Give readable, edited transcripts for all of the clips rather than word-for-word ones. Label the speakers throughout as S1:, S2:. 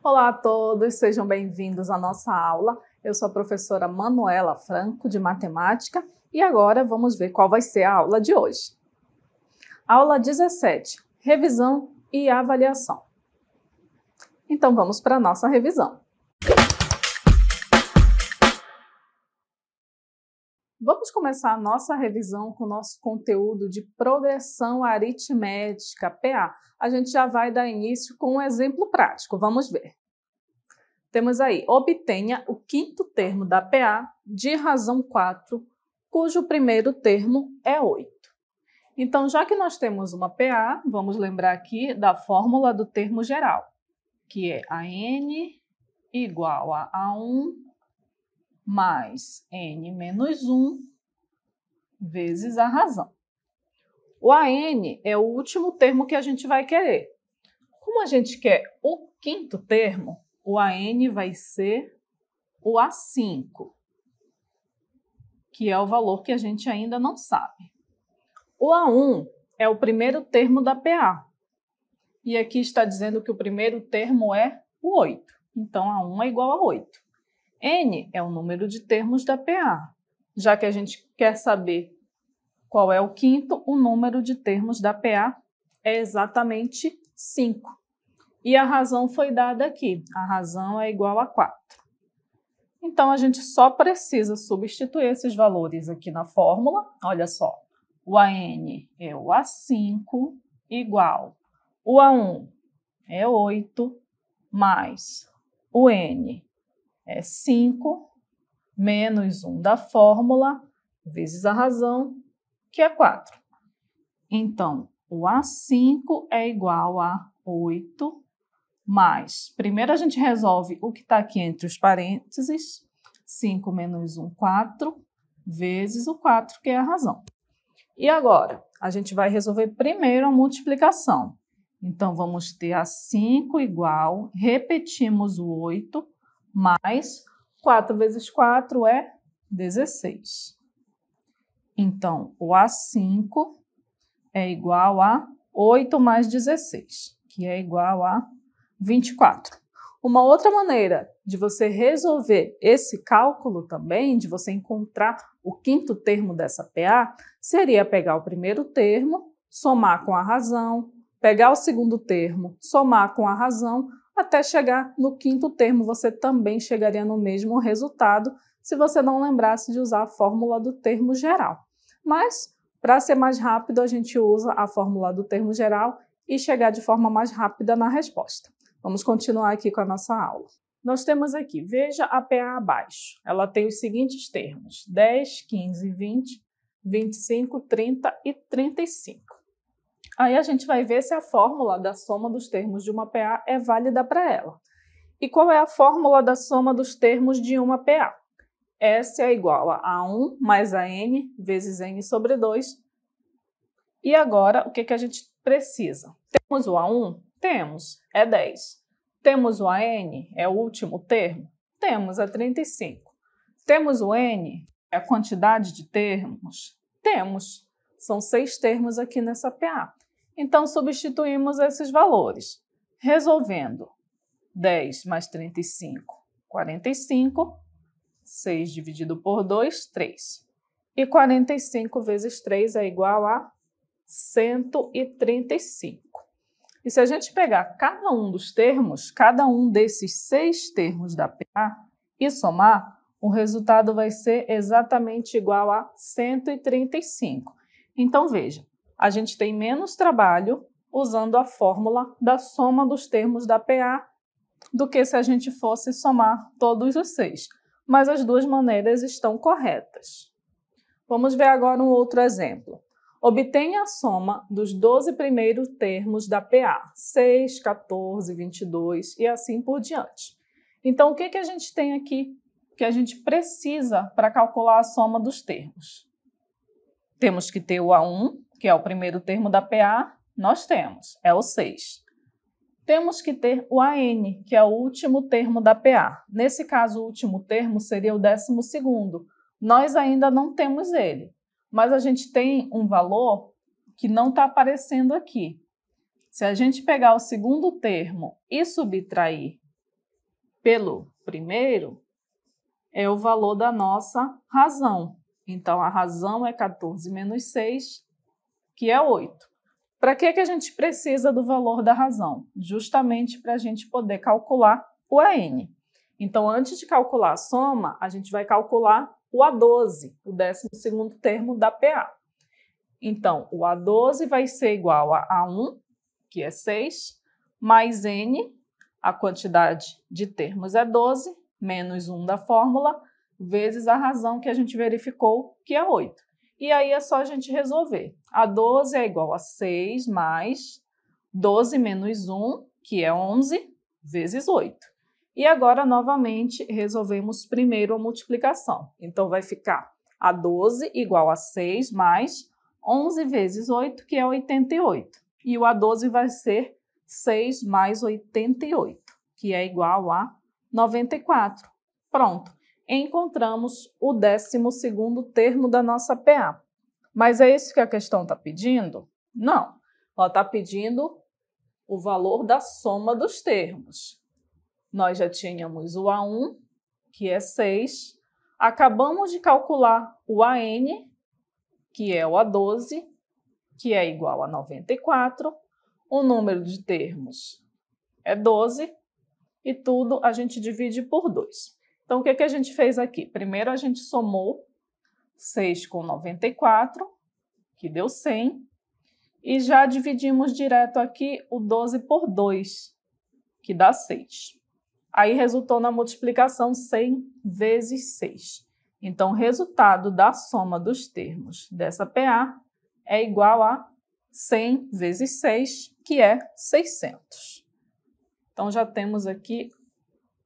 S1: Olá a todos, sejam bem-vindos à nossa aula. Eu sou a professora Manuela Franco, de Matemática, e agora vamos ver qual vai ser a aula de hoje. Aula 17, revisão e avaliação. Então vamos para a nossa revisão. Vamos começar a nossa revisão com o nosso conteúdo de progressão aritmética, PA. A gente já vai dar início com um exemplo prático, vamos ver. Temos aí, obtenha o quinto termo da PA de razão 4, cujo primeiro termo é 8. Então, já que nós temos uma PA, vamos lembrar aqui da fórmula do termo geral, que é a n igual a A1 mais n menos 1 vezes a razão. O AN é o último termo que a gente vai querer. Como a gente quer o quinto termo, o AN vai ser o A5, que é o valor que a gente ainda não sabe. O A1 é o primeiro termo da PA. E aqui está dizendo que o primeiro termo é o 8. Então, A1 é igual a 8. N é o número de termos da PA. Já que a gente quer saber qual é o quinto, o número de termos da PA é exatamente 5. E a razão foi dada aqui. A razão é igual a 4. Então, a gente só precisa substituir esses valores aqui na fórmula. Olha só. O AN é o A5 igual. O A1 é 8 mais o N é 5 menos 1 da fórmula vezes a razão, que é 4. Então, o A5 é igual a 8 mais, primeiro a gente resolve o que está aqui entre os parênteses, 5 menos 1, 4, vezes o 4, que é a razão. E agora, a gente vai resolver primeiro a multiplicação. Então, vamos ter A5 igual, repetimos o 8, mais 4 vezes 4 é 16. Então, o A5 é igual a 8 mais 16, que é igual a 24. Uma outra maneira de você resolver esse cálculo também, de você encontrar o quinto termo dessa PA, seria pegar o primeiro termo, somar com a razão, pegar o segundo termo, somar com a razão, até chegar no quinto termo. Você também chegaria no mesmo resultado se você não lembrasse de usar a fórmula do termo geral. Mas, para ser mais rápido, a gente usa a fórmula do termo geral e chegar de forma mais rápida na resposta. Vamos continuar aqui com a nossa aula. Nós temos aqui, veja a PA abaixo. Ela tem os seguintes termos: 10, 15, 20, 25, 30 e 35. Aí a gente vai ver se a fórmula da soma dos termos de uma PA é válida para ela. E qual é a fórmula da soma dos termos de uma PA? S é igual a A1 mais AN vezes N sobre 2. E agora, o que a gente precisa? Temos o A1? Temos, é 10. Temos o AN, é o último termo? Temos, é 35. Temos o N, é a quantidade de termos? Temos, são 6 termos aqui nessa PA. Então, substituímos esses valores. Resolvendo, 10 mais 35, 45. 6 dividido por 2, 3. E 45 vezes 3 é igual a 135. E se a gente pegar cada um dos termos, cada um desses 6 termos da PA e somar, o resultado vai ser exatamente igual a 135. Então, veja, a gente tem menos trabalho usando a fórmula da soma dos termos da PA do que se a gente fosse somar todos os 6. Mas as duas maneiras estão corretas. Vamos ver agora um outro exemplo. Obtenha a soma dos 12 primeiros termos da PA, 6, 14, 22 e assim por diante. Então, o que a gente tem aqui que a gente precisa para calcular a soma dos termos? Temos que ter o A1, que é o primeiro termo da PA, nós temos, é o 6. Temos que ter o AN, que é o último termo da PA. Nesse caso, o último termo seria o 12º. Nós ainda não temos ele, mas a gente tem um valor que não está aparecendo aqui. Se a gente pegar o segundo termo e subtrair pelo primeiro é o valor da nossa razão. Então, a razão é 14 menos 6, que é 8. Para que a gente precisa do valor da razão? Justamente para a gente poder calcular o AN. Então, antes de calcular a soma, a gente vai calcular o A12, o 12º termo da PA. Então, o A12 vai ser igual a A1, que é 6, mais N, a quantidade de termos é 12, menos 1 da fórmula, vezes a razão que a gente verificou, que é 8. E aí é só a gente resolver. A12 é igual a 6 mais 12 menos 1, que é 11, vezes 8. E agora, novamente, resolvemos primeiro a multiplicação. Então, vai ficar A12 igual a 6 mais 11 vezes 8, que é 88. E o A12 vai ser 6 mais 88, que é igual a 94. Pronto. Encontramos o 12º termo da nossa PA. Mas é isso que a questão está pedindo? Não. Ela está pedindo o valor da soma dos termos. Nós já tínhamos o A1, que é 6. Acabamos de calcular o AN, que é o A12, que é igual a 94. O número de termos é 12. E tudo a gente divide por 2. Então, o que a gente fez aqui? Primeiro, a gente somou 6 com 94, que deu 100. E já dividimos direto aqui o 12 por 2, que dá 6. Aí, resultou na multiplicação 100 vezes 6. Então, o resultado da soma dos termos dessa PA é igual a 100 vezes 6, que é 600. Então, já temos aqui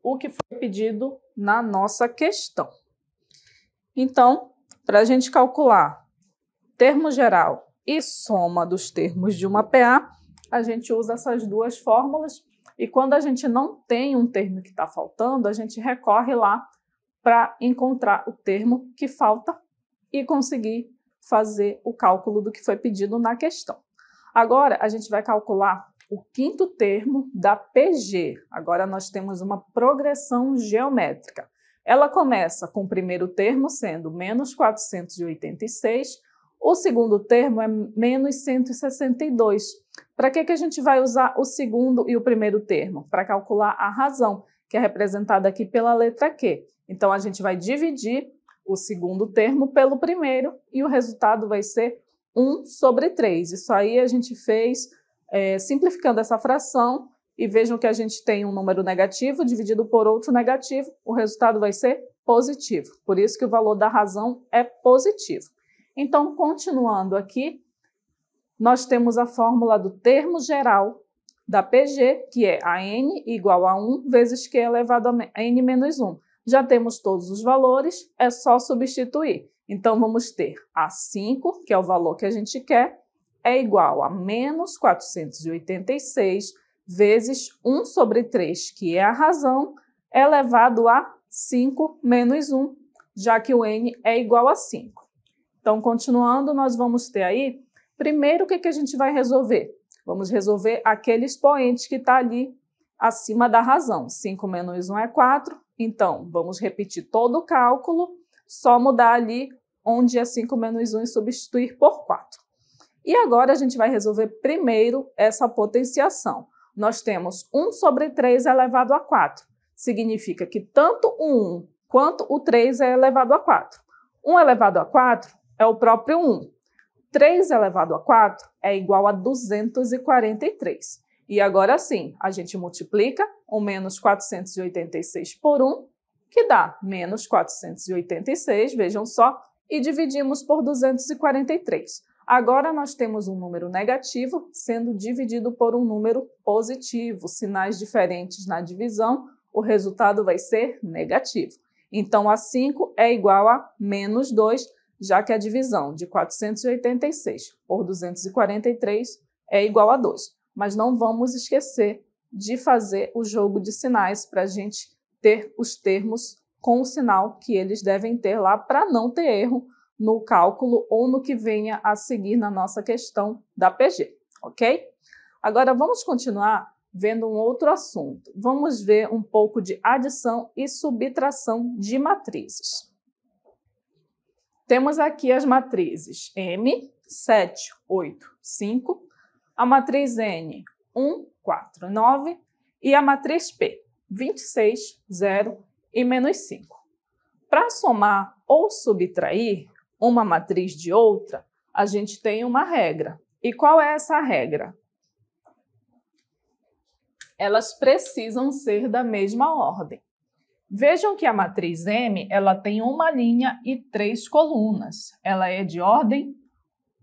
S1: o que foi pedido na nossa questão. Então, para a gente calcular termo geral e soma dos termos de uma PA, a gente usa essas duas fórmulas e quando a gente não tem um termo que está faltando, a gente recorre lá para encontrar o termo que falta e conseguir fazer o cálculo do que foi pedido na questão. Agora, a gente vai calcular o 5º termo da PG. Agora nós temos uma progressão geométrica. Ela começa com o primeiro termo sendo menos 486, o segundo termo é menos 162. Para que a gente vai usar o segundo e o primeiro termo? Para calcular a razão, que é representada aqui pela letra Q. Então, a gente vai dividir o segundo termo pelo primeiro e o resultado vai ser 1 sobre 3. Isso aí a gente fez simplificando essa fração, e vejam que a gente tem um número negativo dividido por outro negativo, o resultado vai ser positivo. Por isso que o valor da razão é positivo. Então, continuando aqui, nós temos a fórmula do termo geral da PG, que é a n igual a 1 vezes q elevado a n menos 1. Já temos todos os valores, é só substituir. Então, vamos ter A5, que é o valor que a gente quer, é igual a menos 486 vezes 1 sobre 3, que é a razão, elevado a 5 menos 1, já que o n é igual a 5. Então, continuando, nós vamos ter aí, primeiro, o que a gente vai resolver? Vamos resolver aquele expoente que está ali acima da razão. 5 menos 1 é 4, então, vamos repetir todo o cálculo, só mudar ali onde é 5 menos 1 e substituir por 4. E agora a gente vai resolver primeiro essa potenciação. Nós temos 1 sobre 3 elevado a 4. Significa que tanto o 1 quanto o 3 é elevado a 4. 1 elevado a 4 é o próprio 1. 3 elevado a 4 é igual a 243. E agora sim, a gente multiplica o menos 486 por 1, que dá menos 486, vejam só, e dividimos por 243. Agora nós temos um número negativo sendo dividido por um número positivo. Sinais diferentes na divisão, o resultado vai ser negativo. Então, A5 é igual a menos 2, já que a divisão de 486 por 243 é igual a 2. Mas não vamos esquecer de fazer o jogo de sinais para a gente ter os termos com o sinal que eles devem ter lá para não ter erro no cálculo ou no que venha a seguir na nossa questão da PG, ok? Agora, vamos continuar vendo um outro assunto. Vamos ver um pouco de adição e subtração de matrizes. Temos aqui as matrizes M, 7, 8, 5, a matriz N, 1, 4, 9 e a matriz P, 26, 0 e menos 5. Para somar ou subtrair uma matriz de outra, a gente tem uma regra. E qual é essa regra? Elas precisam ser da mesma ordem. Vejam que a matriz M ela tem uma linha e 3 colunas. Ela é de ordem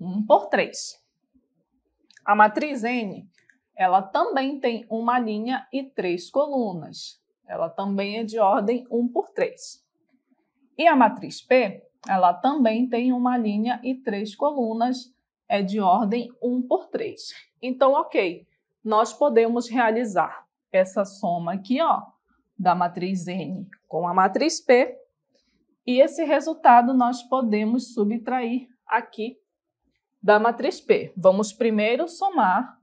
S1: 1 por 3. A matriz N ela também tem uma linha e 3 colunas. Ela também é de ordem 1 por 3. E a matriz P ela também tem uma linha e 3 colunas. É de ordem 1 por 3. Então, ok. Nós podemos realizar essa soma aqui, ó, da matriz N com a matriz P, e esse resultado nós podemos subtrair aqui da matriz P. Vamos primeiro somar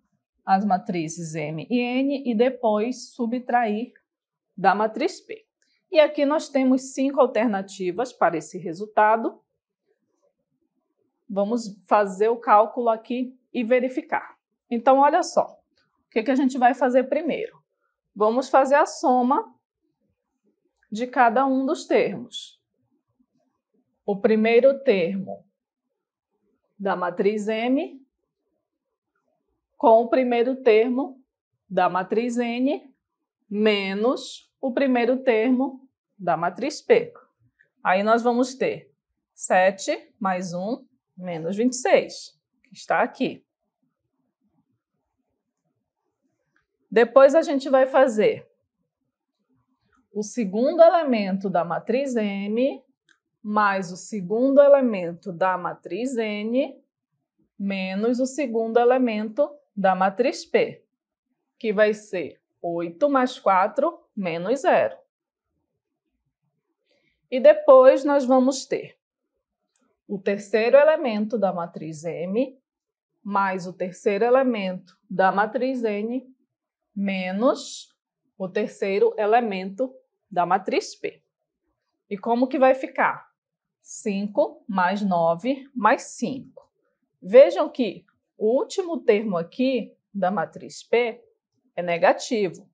S1: as matrizes M e N e depois subtrair da matriz P. E aqui nós temos 5 alternativas para esse resultado. Vamos fazer o cálculo aqui e verificar. Então, olha só. O que a gente vai fazer primeiro? Vamos fazer a soma de cada um dos termos. O primeiro termo da matriz M com o primeiro termo da matriz N menos o primeiro termo da matriz P. Aí nós vamos ter 7 mais 1 menos 26, que está aqui. Depois a gente vai fazer o segundo elemento da matriz M mais o segundo elemento da matriz N menos o segundo elemento da matriz P, que vai ser 8 mais 4 menos 0. E depois nós vamos ter o terceiro elemento da matriz M mais o terceiro elemento da matriz N menos o terceiro elemento da matriz P. E como que vai ficar? 5 mais 9 mais 5. Vejam que o último termo aqui da matriz P é negativo.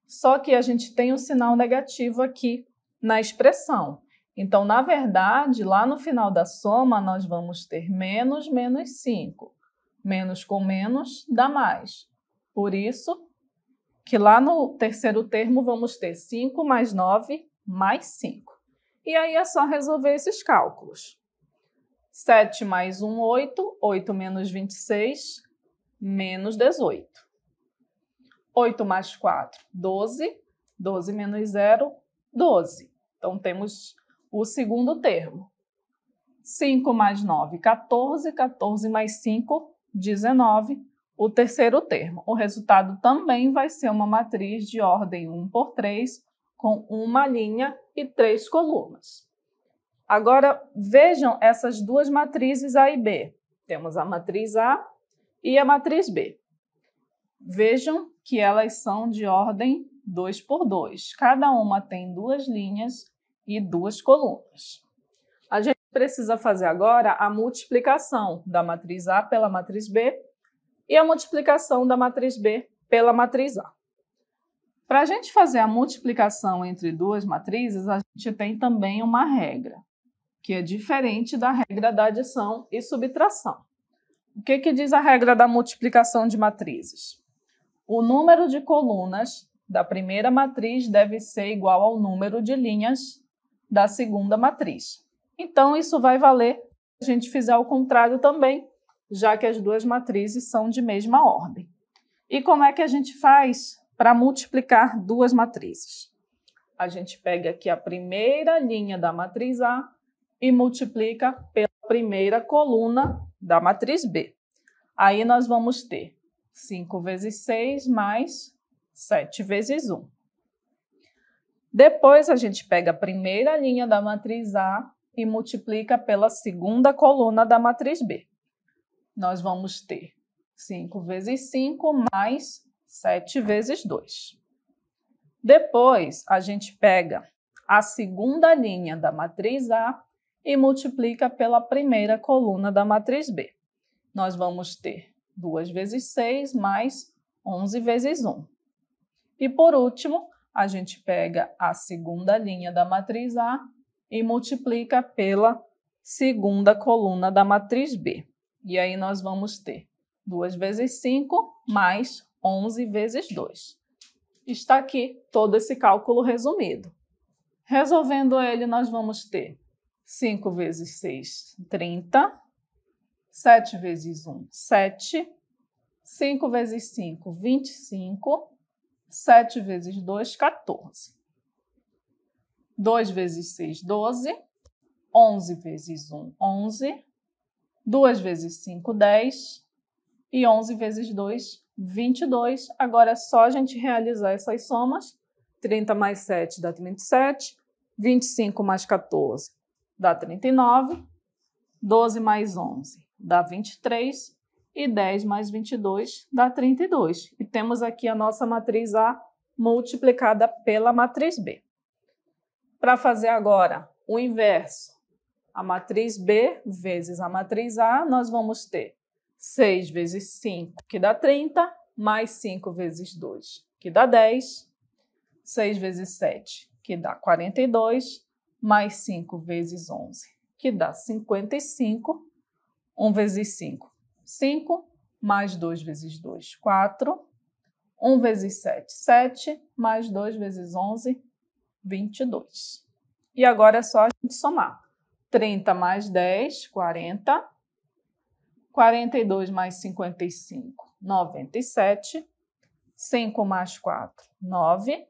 S1: Só que a gente tem um sinal negativo aqui na expressão. Então, na verdade, lá no final da soma, nós vamos ter menos 5. Menos com menos dá mais. Por isso que lá no terceiro termo vamos ter 5 mais 9 mais 5. E aí é só resolver esses cálculos. 7 mais 1, 8. 8 menos 26, menos 18. 8 mais 4, 12. 12 menos 0, 12. Então, temos o segundo termo. 5 mais 9, 14. 14 mais 5, 19. O terceiro termo. O resultado também vai ser uma matriz de ordem 1 por 3, com uma linha e 3 colunas. Agora, vejam essas duas matrizes A e B. Temos a matriz A e a matriz B. Vejam que elas são de ordem 2 por 2. Cada uma tem 2 linhas e 2 colunas. A gente precisa fazer agora a multiplicação da matriz A pela matriz B e a multiplicação da matriz B pela matriz A. Para a gente fazer a multiplicação entre duas matrizes, a gente tem também uma regra, que é diferente da regra da adição e subtração. O que diz a regra da multiplicação de matrizes? O número de colunas da primeira matriz deve ser igual ao número de linhas da segunda matriz. Então, isso vai valer se a gente fizer o contrário também, já que as duas matrizes são de mesma ordem. E como é que a gente faz para multiplicar duas matrizes? A gente pega aqui a primeira linha da matriz A e multiplica pela primeira coluna da matriz B. Aí nós vamos ter 5 vezes 6 mais 7 vezes 1. Depois a gente pega a primeira linha da matriz A e multiplica pela segunda coluna da matriz B. Nós vamos ter 5 vezes 5 mais 7 vezes 2. Depois, a gente pega a segunda linha da matriz A e multiplica pela primeira coluna da matriz B. Nós vamos ter 2 vezes 6 mais 11 vezes 1. E, por último, a gente pega a segunda linha da matriz A e multiplica pela segunda coluna da matriz B. E aí nós vamos ter 2 vezes 5 mais 11 vezes 2. Está aqui todo esse cálculo resumido. Resolvendo ele, nós vamos ter 5 vezes 6, 30. 7 vezes 1, 7. 5 vezes 5, 25. 7 vezes 2, 14. 2 vezes 6, 12. 11 vezes 1, 11. 2 vezes 5, 10. E 11 vezes 2, 22. Agora é só a gente realizar essas somas. 30 mais 7 dá 37. 25 mais 14 dá 39. 12 mais 11 dá 23. E 10 mais 22 dá 32. E temos aqui a nossa matriz A multiplicada pela matriz B. Para fazer agora o inverso, a matriz B vezes a matriz A, nós vamos ter 6 vezes 5, que dá 30, mais 5 vezes 2, que dá 10. 6 vezes 7, que dá 42, mais 5 vezes 11, que dá 55. 1 vezes 5, 5, mais 2 vezes 2, 4. 1 vezes 7, 7, mais 2 vezes 11, 22. E agora é só a gente somar. 30 mais 10, 40. 42 mais 55, 97. 5 mais 4, 9.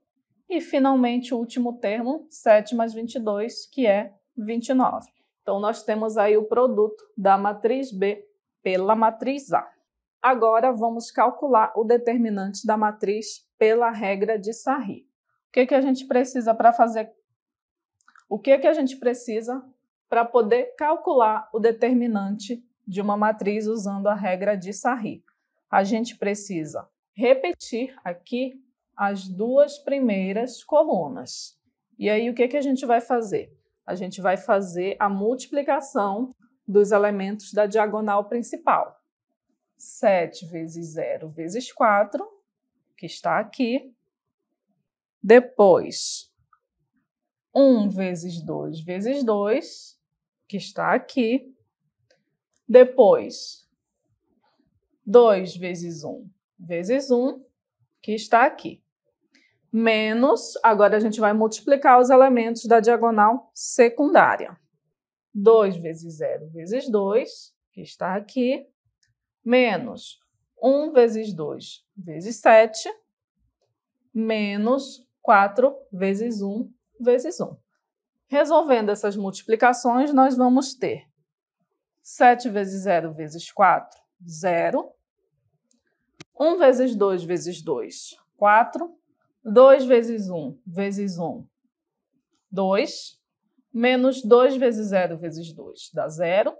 S1: E, finalmente, o último termo, 7 mais 22, que é 29. Então, nós temos aí o produto da matriz B pela matriz A. Agora, vamos calcular o determinante da matriz pela regra de Sarri. O que a gente precisa para fazer? O que a gente precisa para poder calcular o determinante de uma matriz usando a regra de Sarri? A gente precisa repetir aqui as duas primeiras colunas. E aí, o que a gente vai fazer? A gente vai fazer a multiplicação dos elementos da diagonal principal. 7 vezes 0 vezes 4, que está aqui. Depois, 1 vezes 2 vezes 2, que está aqui. Depois, 2 vezes 1 vezes 1, que está aqui. Menos, agora a gente vai multiplicar os elementos da diagonal secundária. 2 vezes 0 vezes 2, que está aqui. Menos 1 vezes 2 vezes 7. Menos 4 vezes 1 vezes 1. Resolvendo essas multiplicações, nós vamos ter 7 vezes 0 vezes 4, 0. 1 vezes 2 vezes 2, 4. 2 vezes 1 vezes 1, 2. Menos 2 vezes 0 vezes 2 dá 0.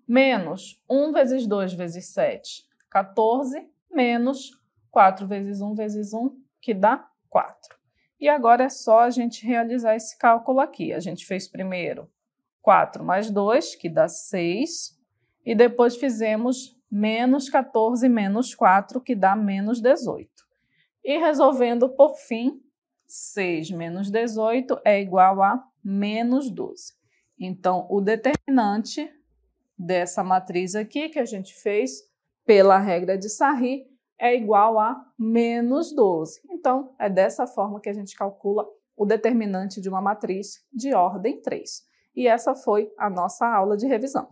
S1: Menos 1 vezes 2 vezes 7, 14. Menos 4 vezes 1 vezes 1, que dá 4. E agora é só a gente realizar esse cálculo aqui. A gente fez primeiro 4 mais 2, que dá 6. E depois fizemos menos 14 menos 4, que dá menos 18. E resolvendo por fim, 6 menos 18 é igual a menos 12. Então, o determinante dessa matriz aqui que a gente fez pela regra de Sarri é igual a menos 12. Então, é dessa forma que a gente calcula o determinante de uma matriz de ordem 3. E essa foi a nossa aula de revisão.